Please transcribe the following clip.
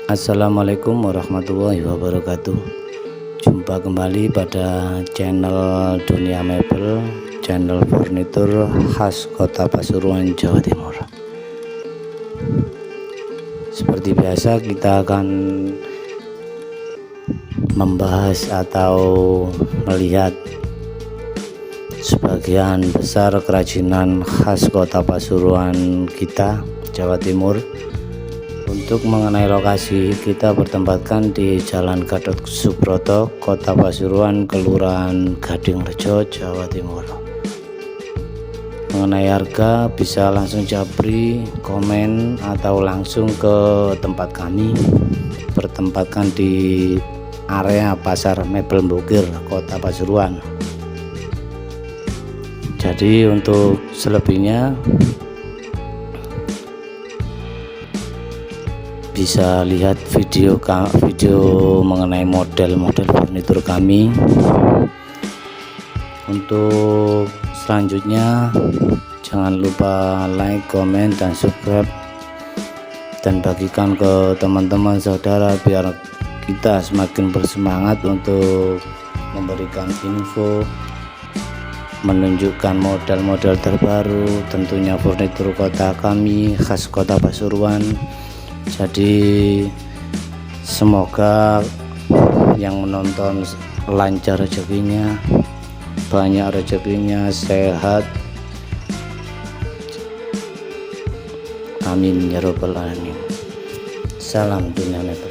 Assalamualaikum warahmatullahi wabarakatuh. Jumpa kembali pada channel Dunia Mebel, channel furnitur khas Kota Pasuruan, Jawa Timur. Seperti biasa, kita akan membahas atau melihat sebagian besar kerajinan khas Kota Pasuruan kita, Jawa Timur. Untuk mengenai lokasi, kita bertempatkan di Jalan Gatot Subroto, Kota Pasuruan, Kelurahan Gadingrejo, Jawa Timur. Mengenai harga, bisa langsung japri, komen, atau langsung ke tempat kami. Bertempatkan di area Pasar Mebel Bukir, Kota Pasuruan. Jadi untuk selebihnya bisa lihat video mengenai model-model furnitur kami. Untuk selanjutnya, jangan lupa like, komen, dan subscribe, dan bagikan ke teman-teman saudara biar kita semakin bersemangat untuk memberikan info, menunjukkan model-model terbaru, tentunya furnitur kota kami khas Kota Pasuruan. Jadi semoga yang menonton lancar rezekinya, banyak rezekinya, sehat. Amin ya robbal alamin. Salam Dunia Mebel.